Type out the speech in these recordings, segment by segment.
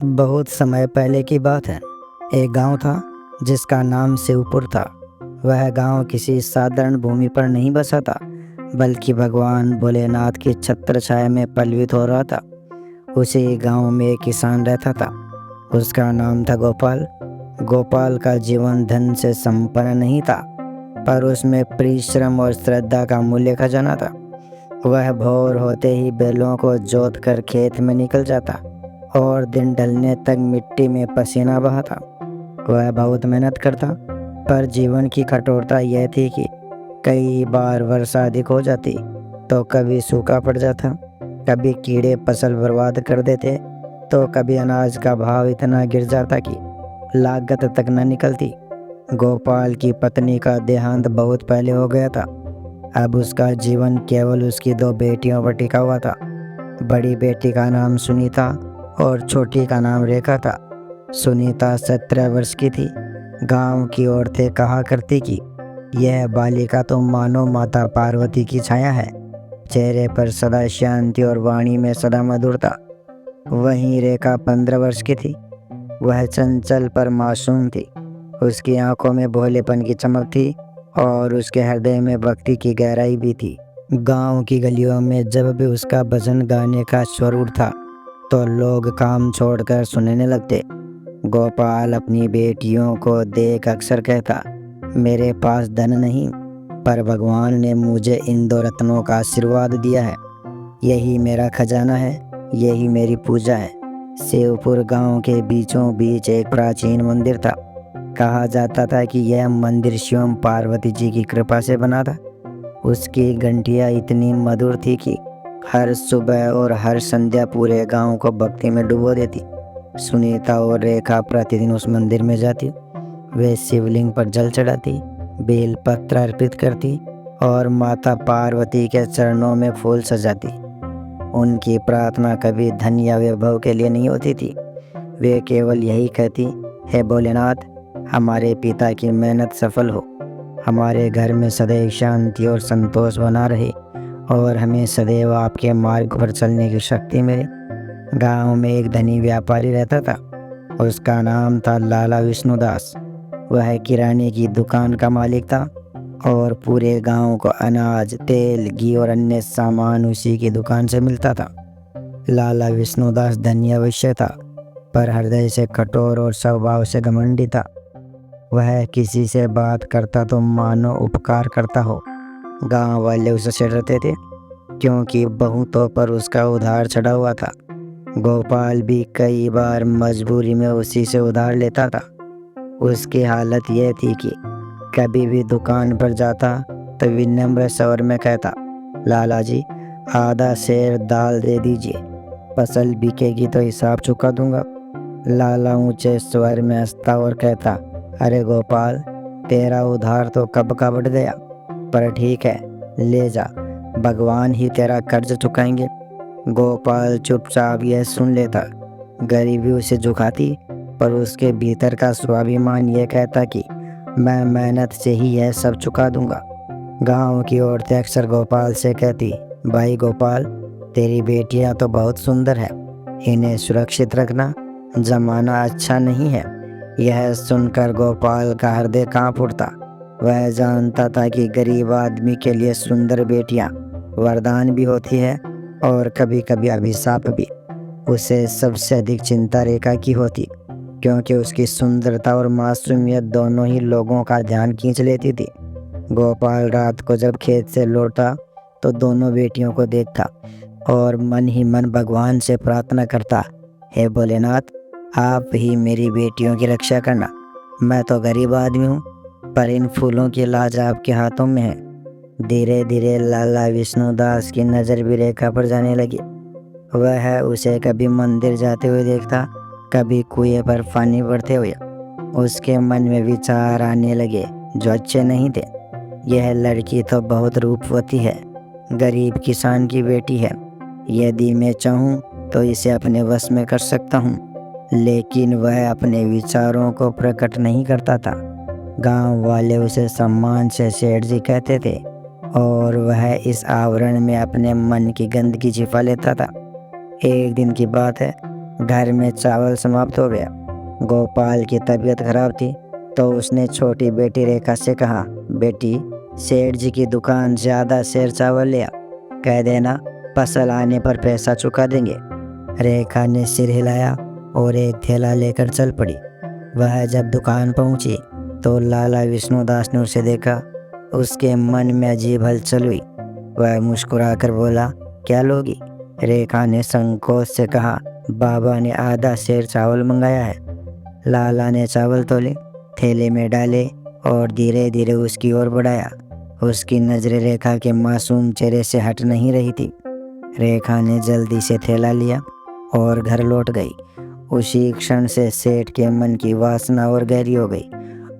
बहुत समय पहले की बात है। एक गांव था जिसका नाम शिवपुर था। वह गांव किसी साधारण भूमि पर नहीं बसा था, बल्कि भगवान भोलेनाथ की छत्र छाया में पल्वित हो रहा था। उसी गांव में एक किसान रहता था। उसका नाम था गोपाल। गोपाल का जीवन धन से संपन्न नहीं था, पर उसमें परिश्रम और श्रद्धा का मूल्य खजाना था। वह भोर होते ही बैलों को जोत कर खेत में निकल जाता और दिन ढलने तक मिट्टी में पसीना बहाता। वह बहुत मेहनत करता, पर जीवन की कठोरता यह थी कि कई बार वर्षा अधिक हो जाती तो कभी सूखा पड़ जाता, कभी कीड़े फसल बर्बाद कर देते, तो कभी अनाज का भाव इतना गिर जाता कि लागत तक न निकलती। गोपाल की पत्नी का देहांत बहुत पहले हो गया था। अब उसका जीवन केवल उसकी दो बेटियों पर टिका हुआ था। बड़ी बेटी का नाम सुनीता और छोटी का नाम रेखा था। सुनीता 17 वर्ष की थी। गांव की औरतें कहा करती कि यह बालिका तो मानो माता पार्वती की छाया है। चेहरे पर सदा शांति और वाणी में सदा मधुरता। वहीं रेखा 15 वर्ष की थी। वह चंचल पर मासूम थी। उसकी आंखों में भोलेपन की चमक थी और उसके हृदय में भक्ति की गहराई भी थी। गांव की गलियों में जब भी उसका भजन गाने का स्वर उठता तो लोग काम छोड़कर सुनने लगते। गोपाल अपनी बेटियों को देख अक्सर कहता, मेरे पास धन नहीं, पर भगवान ने मुझे इन दो रत्नों का आशीर्वाद दिया है। यही मेरा खजाना है, यही मेरी पूजा है। शिवपुर गांव के बीचों बीच एक प्राचीन मंदिर था। कहा जाता था कि यह मंदिर शिव पार्वती जी की कृपा से बना था। उसकी घंटियाँ इतनी मधुर थी कि हर सुबह और हर संध्या पूरे गांव को भक्ति में डुबो देती। सुनीता और रेखा प्रतिदिन उस मंदिर में जाती। वे शिवलिंग पर जल चढ़ाती, बेल पत्र अर्पित करती और माता पार्वती के चरणों में फूल सजाती। उनकी प्रार्थना कभी धन या वैभव के लिए नहीं होती थी। वे केवल यही कहती, हे भोलेनाथ, हमारे पिता की मेहनत सफल हो, हमारे घर में सदैव शांति और संतोष बना रहे और हमें सदैव आपके मार्ग पर चलने की शक्ति मिले। गांव में एक धनी व्यापारी रहता था। उसका नाम था लाला विष्णुदास। वह किराने की दुकान का मालिक था और पूरे गांव को अनाज, तेल, घी और अन्य सामान उसी की दुकान से मिलता था। लाला विष्णुदास धनी अवश्य था, पर हृदय से कठोर और स्वभाव से घमंडी था। वह किसी से बात करता तो मानो उपकार करता हो। गांव वाले उसे चिढ़ते थे, क्योंकि बहुतों पर उसका उधार चढ़ा हुआ था। गोपाल भी कई बार मजबूरी में उसी से उधार लेता था। उसकी हालत यह थी कि कभी भी दुकान पर जाता तो विनम्र स्वर में कहता, लाला जी, आधा सेर दाल दे दीजिए, फसल बिकेगी तो हिसाब चुका दूंगा। लाला ऊंचे स्वर में हंसता और कहता, अरे गोपाल, तेरा उधार तो कब का बढ़ गया, पर ठीक है, ले जा, भगवान ही तेरा कर्ज चुकाएंगे। गोपाल चुपचाप यह सुन लेता। गरीबी उसे झुकाती, पर उसके भीतर का स्वाभिमान यह कहता कि मैं मेहनत से ही यह सब चुका दूंगा। गांव की औरतें अक्सर गोपाल से कहती, भाई गोपाल, तेरी बेटियां तो बहुत सुंदर है, इन्हें सुरक्षित रखना, जमाना अच्छा नहीं है। यह सुनकर गोपाल का हृदय कांप उठता। वह जानता था कि गरीब आदमी के लिए सुंदर बेटियां वरदान भी होती है और कभी कभी अभिशाप भी। उसे सबसे अधिक चिंता रेखा की होती, क्योंकि उसकी सुंदरता और मासूमियत दोनों ही लोगों का ध्यान खींच लेती थी। गोपाल रात को जब खेत से लौटा तो दोनों बेटियों को देखता और मन ही मन भगवान से प्रार्थना करता, हे भोलेनाथ, आप ही मेरी बेटियों की रक्षा करना। मैं तो गरीब आदमी हूँ, पर इन फूलों की लाज आपके हाथों में है। धीरे धीरे लाला विष्णुदास की नज़र भी रेखा पर जाने लगी। वह उसे कभी मंदिर जाते हुए देखता, कभी कुएं पर पानी भरते हुए। उसके मन में विचार आने लगे जो अच्छे नहीं थे। यह लड़की तो बहुत रूपवती है, गरीब किसान की बेटी है, यदि मैं चाहूँ तो इसे अपने वश में कर सकता हूँ। लेकिन वह अपने विचारों को प्रकट नहीं करता था। गांव वाले उसे सम्मान से सेठ जी कहते थे और वह इस आवरण में अपने मन की गंदगी छिपा लेता था। एक दिन की बात है, घर में चावल समाप्त हो गया। गोपाल की तबीयत खराब थी तो उसने छोटी बेटी रेखा से कहा, बेटी, सेठ जी की दुकान से आधा सेर चावल ले आ, कह देना फसल आने पर पैसा चुका देंगे। रेखा ने सिर हिलाया और एक थैला लेकर चल पड़ी। वह जब दुकान पहुंची तो लाला विष्णुदास ने उसे देखा। उसके मन में अजीब हलचल हुई। वह मुस्कुराकर बोला, क्या लोगी? रेखा ने संकोच से कहा, बाबा ने आधा सेर चावल मंगाया है। लाला ने चावल तोले, थैले में डाले और धीरे धीरे उसकी ओर बढ़ाया। उसकी नज़रें रेखा के मासूम चेहरे से हट नहीं रही थी। रेखा ने जल्दी से थैला लिया और घर लौट गई। उसी क्षण से सेठ के मन की वासना और गहरी हो गई।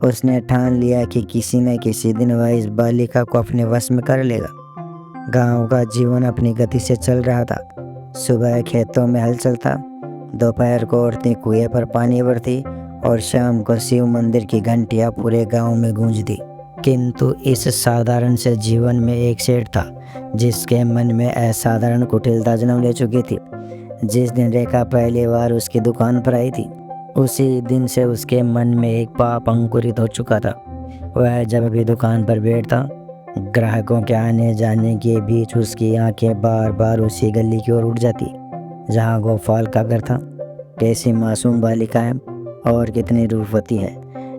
उसने ठान लिया कि किसी न किसी दिन वह इस बालिका को अपने वश में कर लेगा। गांव का जीवन अपनी गति से चल रहा था। सुबह खेतों में हल चलता, दोपहर को औरतें कुएं पर पानी भरती और शाम को शिव मंदिर की घंटियां पूरे गांव में गूंजती। किंतु इस साधारण से जीवन में एक सेठ था जिसके मन में असाधारण कुटिलता जन्म ले चुकी थी। जिस दिन रेखा पहली बार उसकी दुकान पर आई थी, उसी दिन से उसके मन में एक पाप अंकुरित हो चुका था। वह जब भी दुकान पर बैठता, ग्राहकों के आने जाने के बीच उसकी आंखें बार बार उसी गली की ओर उठ जाती जहां गोपाल का घर था। कैसी मासूम बालिका है और कितनी रूपवती है।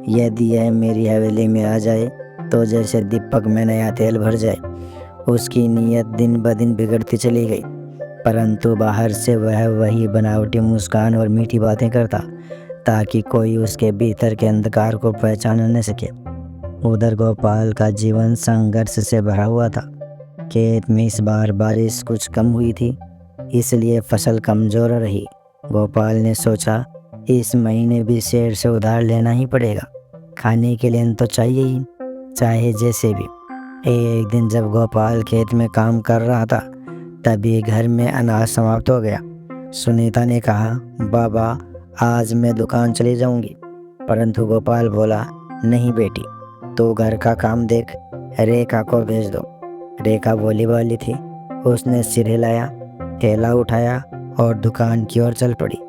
यदि यह मेरी हवेली में आ जाए तो जैसे दीपक में नया तेल भर जाए। उसकी नीयत दिन ब दिन बिगड़ती चली गई, परंतु बाहर से वह वही बनावटी मुस्कान और मीठी बातें करता ताकि कोई उसके भीतर के अंधकार को पहचान न सके। उधर गोपाल का जीवन संघर्ष से भरा हुआ था। खेत में इस बार बारिश कुछ कम हुई थी, इसलिए फसल कमज़ोर रही। गोपाल ने सोचा, इस महीने भी सेठ से उधार लेना ही पड़ेगा। खाने के लिए तो चाहिए ही, चाहे जैसे भी। एक दिन जब गोपाल खेत में काम कर रहा था, तभी घर में अनाज समाप्त हो गया। सुनीता ने कहा, बाबा, आज मैं दुकान चली जाऊंगी। परंतु गोपाल बोला, नहीं बेटी, तो घर का काम देख, रेखा को भेज दो। रेखा बोली वाली थी। उसने सिर हिलाया, थैला उठाया और दुकान की ओर चल पड़ी।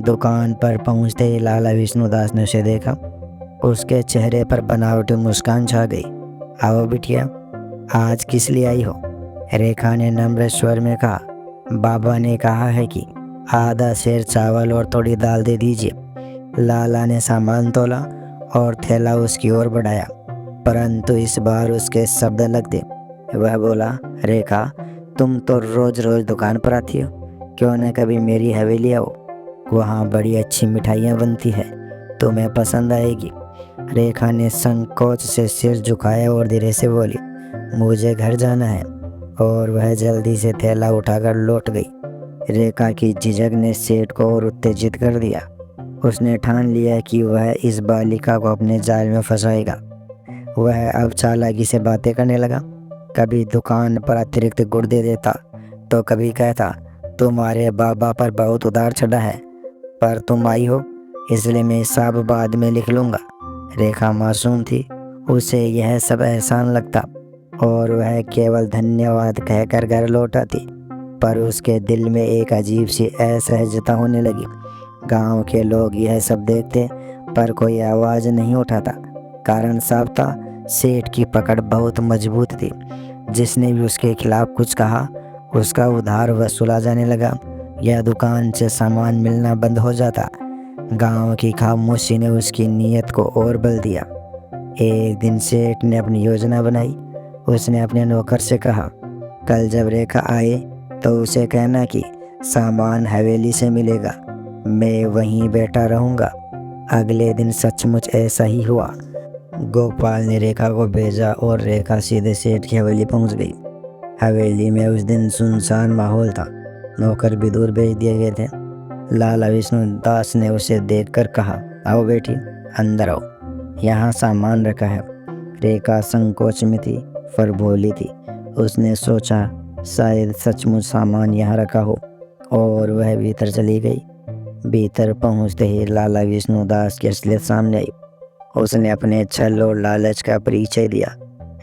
दुकान पर पहुंचते ही लाला विष्णुदास ने उसे देखा। उसके चेहरे पर बनावटी मुस्कान छा गई। आओ बिटिया, आज किस लिए आई हो? रेखा ने नम्र स्वर में कहा, बाबा ने कहा है कि आधा सेर चावल और थोड़ी दाल दे दीजिए। लाला ने सामान तोला और थैला उसकी ओर बढ़ाया, परंतु इस बार उसके शब्द अलग थे। वह बोला, रेखा, तुम तो रोज रोज दुकान पर आती हो, क्यों न कभी मेरी हवेली आओ। वहाँ बड़ी अच्छी मिठाइयाँ बनती है, तुम्हें पसंद आएगी। रेखा ने संकोच से सिर झुकाया और धीरे से बोली, मुझे घर जाना है। और वह जल्दी से थैला उठाकर लौट गई। रेखा की झिझक ने सेठ को और उत्तेजित कर दिया। उसने ठान लिया कि वह इस बालिका को अपने जाल में फंसाएगा। वह अब चालाकी से बातें करने लगा। कभी दुकान पर अतिरिक्त गुड़ दे देता तो कभी कहता, तुम्हारे बाबा पर बहुत उधार चढ़ा है, पर तुम आई हो इसलिए मैं हिसाब बाद में लिख लूँगा। रेखा मासूम थी, उसे यह सब एहसान लगता और वह केवल धन्यवाद कहकर घर लौट आती। पर उसके दिल में एक अजीब सी असहजता होने लगी। गांव के लोग यह सब देखते पर कोई आवाज़ नहीं उठाता। कारण साफ था, सेठ की पकड़ बहुत मजबूत थी। जिसने भी उसके खिलाफ कुछ कहा, उसका उधार वसूला जाने लगा या दुकान से सामान मिलना बंद हो जाता। गांव की खामोशी ने उसकी नीयत को और बल दिया। एक दिन सेठ ने अपनी योजना बनाई। उसने अपने नौकर से कहा, कल जब रेखा आए तो उसे कहना कि सामान हवेली से मिलेगा, मैं वहीं बैठा रहूँगा। अगले दिन सचमुच ऐसा ही हुआ। गोपाल ने रेखा को भेजा और रेखा सीधे सेठ की हवेली पहुँच गई। हवेली में उस दिन सुनसान माहौल था। नौकर भी दूर भेज दिए गए थे। लाला विष्णुदास ने उसे देखकर कहा, आओ बेटी, अंदर आओ, यहाँ सामान रखा है। रेखा संकोच में थी पर भोली थी। उसने सोचा शायद सचमुच सामान यहाँ रखा हो और वह भीतर चली गई। भीतर पहुँचते ही लाला विष्णुदास की असलियत सामने आई। उसने अपने छल और लालच का परिचय दिया।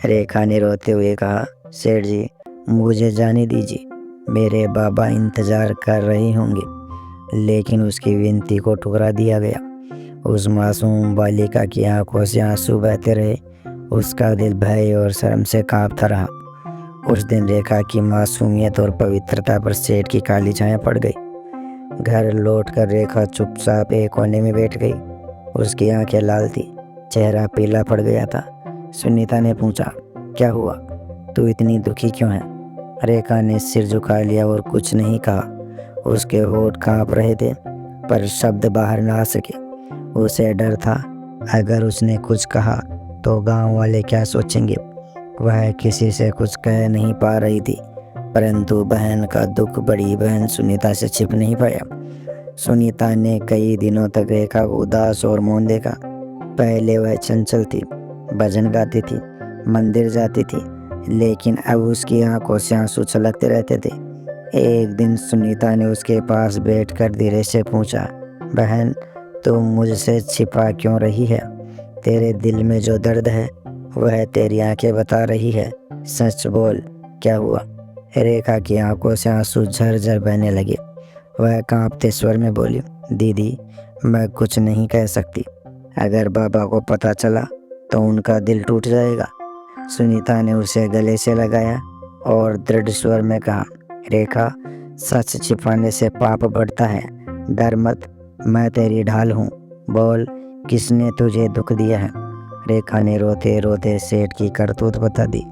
रेखा ने रोते हुए कहा, सेठ जी, मुझे जाने दीजिए, मेरे बाबा इंतजार कर रहे होंगे। लेकिन उसकी विनती को ठुकरा दिया गया। उस मासूम बालिका की आंखों से आंसू बहते रहे। उसका दिल भय और शर्म से कांपता रहा। उस दिन रेखा की मासूमियत और पवित्रता पर सेठ की काली छाया पड़ गई। घर लौटकर रेखा चुपचाप एक कोने में बैठ गई। उसकी आंखें लाल थी, चेहरा पीला पड़ गया था। सुनीता ने पूछा, क्या हुआ, तू इतनी दुखी क्यों है? रेखा ने सिर झुका लिया और कुछ नहीं कहा। उसके होठ कांप रहे थे पर शब्द बाहर ना आ सके। उसे डर था, अगर उसने कुछ कहा तो गांव वाले क्या सोचेंगे। वह किसी से कुछ कह नहीं पा रही थी, परंतु बहन का दुख बड़ी बहन सुनीता से छिप नहीं पाया। सुनीता ने कई दिनों तक रेखा को उदास और मौन देखा। पहले वह चंचल थी, भजन गाती थी, मंदिर जाती थी, लेकिन अब उसकी आंखों से आंसू छलकते रहते थे। एक दिन सुनीता ने उसके पास बैठकर धीरे से पूछा, बहन, तुम मुझसे छिपा क्यों रही है? तेरे दिल में जो दर्द है वह तेरी आंखें बता रही है। सच बोल, क्या हुआ? रेखा की आंखों से आंसू झरझर बहने लगे। वह कांपते स्वर में बोली, दीदी, मैं कुछ नहीं कह सकती। अगर बाबा को पता चला तो उनका दिल टूट जाएगा। सुनीता ने उसे गले से लगाया और दृढ़ स्वर में कहा, रेखा, सच छिपाने से पाप बढ़ता है। डर मत, मैं तेरी ढाल हूँ। बोल, किसने तुझे दुख दिया है? रेखा ने रोते रोते सेठ की करतूत बता दी।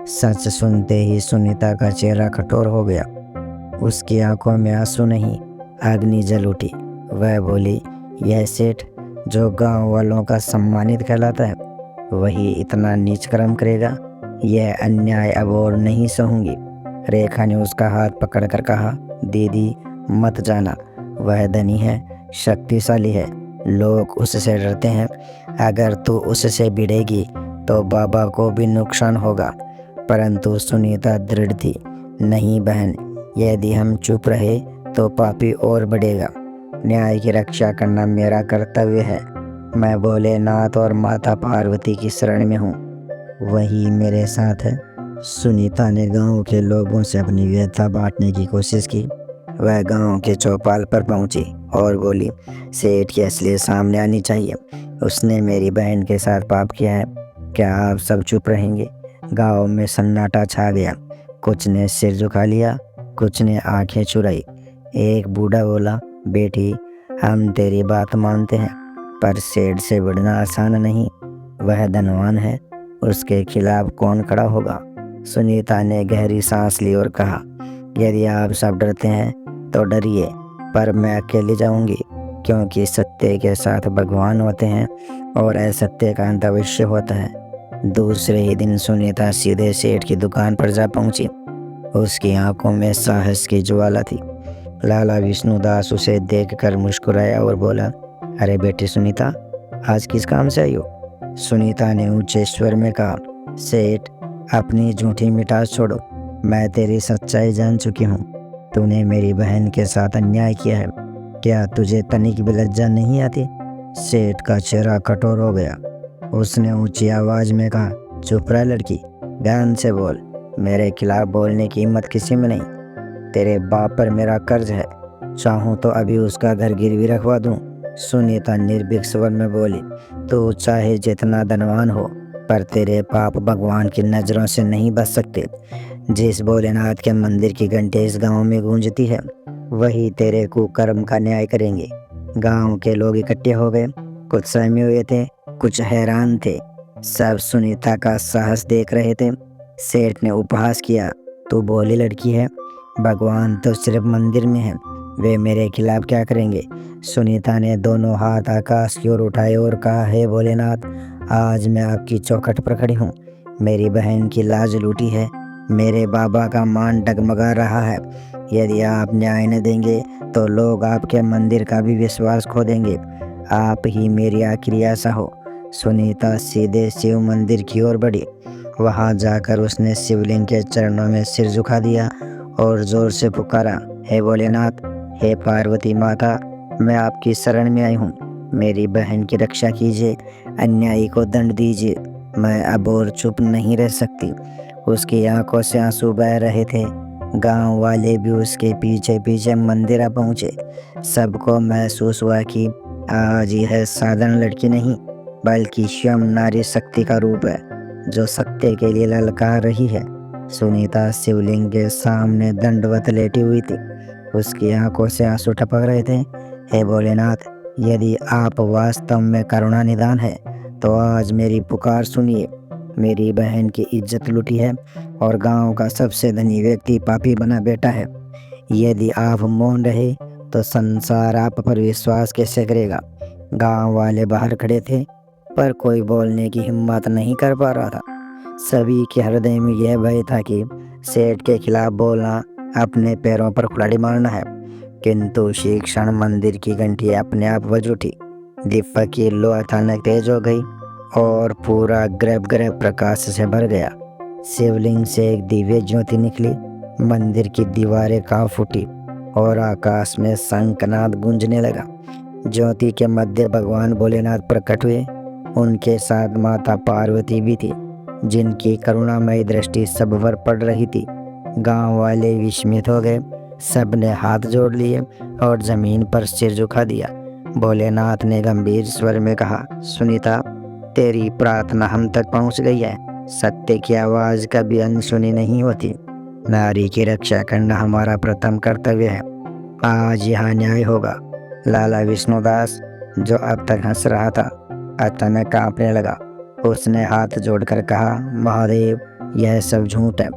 सच सुनते ही सुनीता का चेहरा कठोर हो गया। उसकी आंखों में आंसू नहीं, अग्नि जल उठी। वह बोली, यह सेठ जो गांव वालों का सम्मानित कहलाता है, वही इतना नीच कर्म करेगा? यह अन्याय अब और नहीं सहूंगी। रेखा ने उसका हाथ पकड़कर कहा, दीदी, मत जाना। वह धनी है, शक्तिशाली है, लोग उससे डरते हैं। अगर तू उससे भिड़ेगी तो बाबा को भी नुकसान होगा। परंतु सुनीता दृढ़ थी, नहीं बहन, यदि हम चुप रहे तो पापी और बढ़ेगा। न्याय की रक्षा करना मेरा कर्तव्य है। मैं भोलेनाथ और माता पार्वती की शरण में हूँ, वही मेरे साथ है। सुनीता ने गांव के लोगों से अपनी व्यथा बांटने की कोशिश की। वह गांव के चौपाल पर पहुंची और बोली, सेठ की असलियत सामने आनी चाहिए। उसने मेरी बहन के साथ पाप किया है। क्या आप सब चुप रहेंगे? गांव में सन्नाटा छा गया। कुछ ने सिर झुका लिया, कुछ ने आंखें चुराई। एक बूढ़ा बोला, बेटी, हम तेरी बात मानते हैं, पर सेठ से भिड़ना आसान नहीं। वह धनवान है, उसके खिलाफ कौन खड़ा होगा? सुनीता ने गहरी सांस ली और कहा, यदि आप सब डरते हैं तो डरिए, पर मैं अकेली जाऊंगी, क्योंकि सत्य के साथ भगवान होते हैं और असत्य का अंत अवश्य होता है। दूसरे ही दिन सुनीता सीधे सेठ की दुकान पर जा पहुंची। उसकी आंखों में साहस की ज्वाला थी। लाला विष्णुदास उसे देखकर मुस्कुराया और बोला, अरे बेटी सुनीता, आज किस काम से आई हो? सुनीता ने ऊंचे स्वर में कहा, सेठ, अपनी झूठी मिठास छोड़ो। मैं तेरी सच्चाई जान चुकी हूँ। तूने मेरी बहन के साथ अन्याय किया है। क्या तुझे तनिक भी लज्जा नहीं आती? सेठ का चेहरा कठोर हो गया। उसने ऊंची आवाज में कहा, चुप रह लड़की, ध्यान से बोल। मेरे खिलाफ बोलने की हिम्मत किसी में नहीं। तेरे बाप पर मेरा कर्ज है, चाहूँ तो अभी उसका घर गिरवी रखवा दूँ। सुनीता निर्भीक स्वर में बोली, तू चाहे जितना धनवान हो, पर तेरे पाप भगवान की नज़रों से नहीं बच सकते। जिस भोलेनाथ के मंदिर की घंटी इस गांव में गूंजती है, वही तेरे कुकर्म का न्याय करेंगे। गांव के लोग इकट्ठे हो गए। कुछ सहमे हुए थे, कुछ हैरान थे। सब सुनीता का साहस देख रहे थे। सेठ ने उपहास किया, तू भोली लड़की है, भगवान तो सिर्फ मंदिर में है, वे मेरे खिलाफ क्या करेंगे? सुनीता ने दोनों हाथ आकाश की ओर उठाए और कहा, हे भोलेनाथ, आज मैं आपकी चौखट पर खड़ी हूँ। मेरी बहन की लाज लूटी है, मेरे बाबा का मान डगमगा रहा है। यदि आप न्याय न देंगे तो लोग आपके मंदिर का भी विश्वास खो देंगे। आप ही मेरी आखिरी आशा हो। सुनीता सीधे शिव मंदिर की ओर बढ़ी। वहां जाकर उसने शिवलिंग के चरणों में सिर झुका दिया और जोर से पुकारा, हे भोलेनाथ, हे पार्वती माता, मैं आपकी शरण में आई हूँ। मेरी बहन की रक्षा कीजिए, अन्यायी को दंड दीजिए। मैं अब और चुप नहीं रह सकती। उसकी आंखों से आंसू बह रहे थे। गांव वाले भी उसके पीछे पीछे मंदिर पहुँचे। सबको महसूस हुआ कि आज यह साधारण लड़की नहीं बल्कि स्वयं नारी शक्ति का रूप है जो सत्य के लिए ललकार रही है। सुनीता शिवलिंग के सामने दंडवत लेटी हुई थी। उसकी आंखों से आंसू टपक रहे थे। हे भोलेनाथ, यदि आप वास्तव में करुणा निदान है तो आज मेरी पुकार सुनिए। मेरी बहन की इज्जत लुटी है और गांव का सबसे धनी व्यक्ति पापी बना बैठा है। यदि आप मौन रहे तो संसार आप पर विश्वास कैसे करेगा। गांव वाले बाहर खड़े थे पर कोई बोलने की हिम्मत नहीं कर पा रहा था। सभी के हृदय में यह भय था कि सेठ के खिलाफ बोलना अपने पैरों पर कुल्हाड़ी मारना है। किंतु उसी क्षण मंदिर की घंटी अपने आप बज उठी। दीपक की लो अचानक तेज हो गई और पूरा गर्भ प्रकाश से भर गया। शिवलिंग से एक दिव्य ज्योति निकली। मंदिर की दीवारें कांप उठी और आकाश में शंखनाद गूंजने लगा। ज्योति के मध्य भगवान भोलेनाथ प्रकट हुए। उनके साथ माता पार्वती भी थी जिनकी करुणामयी दृष्टि सब पर पड़ रही थी। गांव वाले विस्मित हो गए। सब ने हाथ जोड़ लिए और जमीन पर सिर झुका दिया। भोलेनाथ ने गंभीर स्वर में कहा, सुनीता, तेरी प्रार्थना हम तक पहुंच गई है। सत्य की आवाज कभी अनसुनी नहीं होती। नारी की रक्षा करना हमारा प्रथम कर्तव्य है। आज यहाँ न्याय होगा। लाला विष्णुदास, जो अब तक हंस रहा था, अचानक कांपने लगा। उसने हाथ जोड़कर कहा, महादेव, यह सब झूठ है।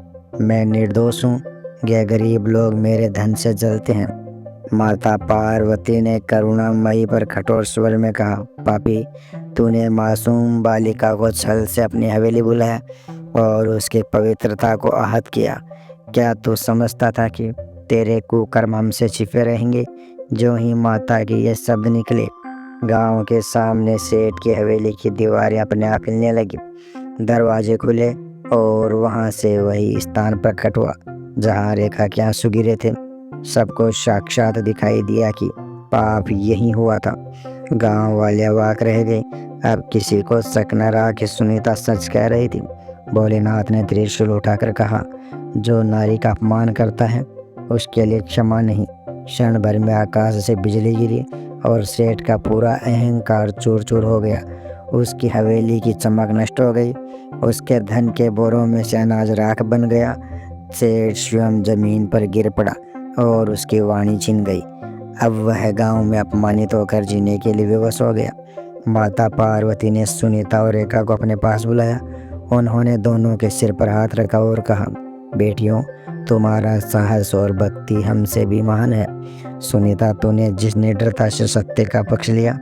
मैं निर्दोष हूँ। यह गरीब लोग मेरे धन से जलते हैं। माता पार्वती ने करुणामयी पर कठोर स्वर में कहा, पापी, तूने मासूम बालिका को छल से अपनी हवेली बुलाया और उसकी पवित्रता को आहत किया। क्या तू समझता था कि तेरे कुकर्म हमसे छिपे रहेंगे? जो ही माता के ये शब्द निकले, गांव के सामने सेठ की हवेली की दीवारें अपने आप हिलने लगी। दरवाजे खुले और वहां से वही स्थान प्रकट हुआ जहां रेखा के आंसू गिरे थे। सबको साक्षात दिखाई दिया कि पाप यही हुआ था। गांव वाले अवाक रह गए। अब किसी को शक न रहा कि सुनीता सच कह रही थी। भोलेनाथ ने त्रिशूल उठाकर कहा, जो नारी का अपमान करता है उसके लिए क्षमा नहीं। क्षण भर में आकाश से बिजली गिरी और सेठ का पूरा अहंकार चूर चूर हो गया। उसकी हवेली की चमक नष्ट हो गई। उसके धन के बोरों में से अनाज राख बन गया। सेठ स्वयं जमीन पर गिर पड़ा और उसकी वाणी छिन गई। अब वह गांव में अपमानित होकर जीने के लिए विवश हो गया। माता पार्वती ने सुनीता और रेखा को अपने पास बुलाया। उन्होंने दोनों के सिर पर हाथ रखा और कहा, बेटियों, तुम्हारा साहस और भक्ति हमसे भी महान है। सुनीता, तूने जिस निडरता से सत्य का पक्ष लिया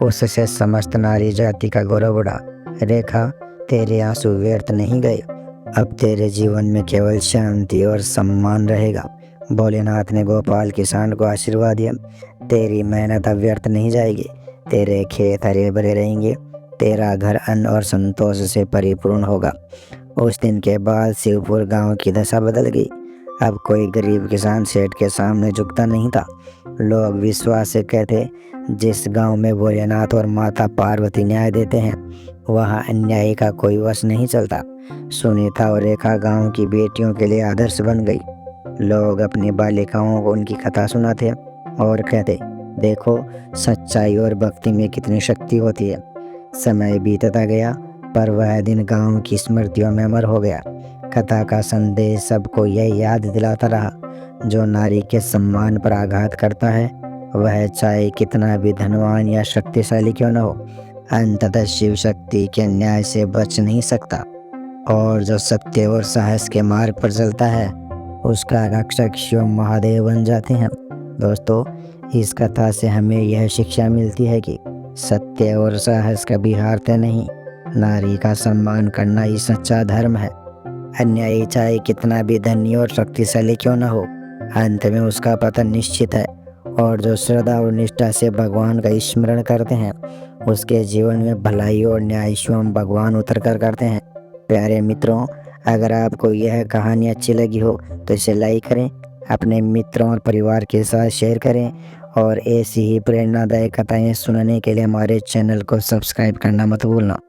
उससे समस्त नारी जाति का गौरव बढ़ा। रेखा, तेरे आंसू व्यर्थ नहीं गए। अब तेरे जीवन में केवल शांति और सम्मान रहेगा। भोलेनाथ ने गोपाल किसान को आशीर्वाद दिया, तेरी मेहनत अब व्यर्थ नहीं जाएगी। तेरे खेत हरे भरे रहेंगे। तेरा घर अन्न और संतोष से परिपूर्ण होगा। उस दिन के बाद शिवपुर गांव की दशा बदल गई। अब कोई गरीब किसान सेठ के सामने झुकता नहीं था। लोग विश्वास से कहते, जिस गांव में भोलेनाथ और माता पार्वती न्याय देते हैं वहाँ अन्याय का कोई वश नहीं चलता। सुनीता और रेखा गांव की बेटियों के लिए आदर्श बन गई। लोग अपनी बालिकाओं को उनकी कथा सुनाते और कहते, देखो, सच्चाई और भक्ति में कितनी शक्ति होती है। समय बीतता गया पर वह दिन गांव की स्मृतियों में अमर हो गया। कथा का संदेश सबको यह याद दिलाता रहा, जो नारी के सम्मान पर आघात करता है वह चाहे कितना भी धनवान या शक्तिशाली क्यों न हो, अंततः शिव शक्ति के न्याय से बच नहीं सकता। और जो सत्य और साहस के मार्ग पर चलता है उसका रक्षक शिव महादेव बन जाते हैं। दोस्तों, इस कथा से हमें यह शिक्षा मिलती है कि सत्य और साहस कभी हारते नहीं। नारी का सम्मान करना ही सच्चा धर्म है। अन्यायी चाहे कितना भी धनी और शक्तिशाली क्यों न हो, अंत में उसका पतन निश्चित है। और जो श्रद्धा और निष्ठा से भगवान का स्मरण करते हैं उसके जीवन में भलाई और न्याय स्वयं भगवान उतर कर करते हैं। प्यारे मित्रों, अगर आपको यह कहानी अच्छी लगी हो तो इसे लाइक करें, अपने मित्रों और परिवार के साथ शेयर करें और ऐसी ही प्रेरणादायक कथाएं सुनने के लिए हमारे चैनल को सब्सक्राइब करना मत भूलना।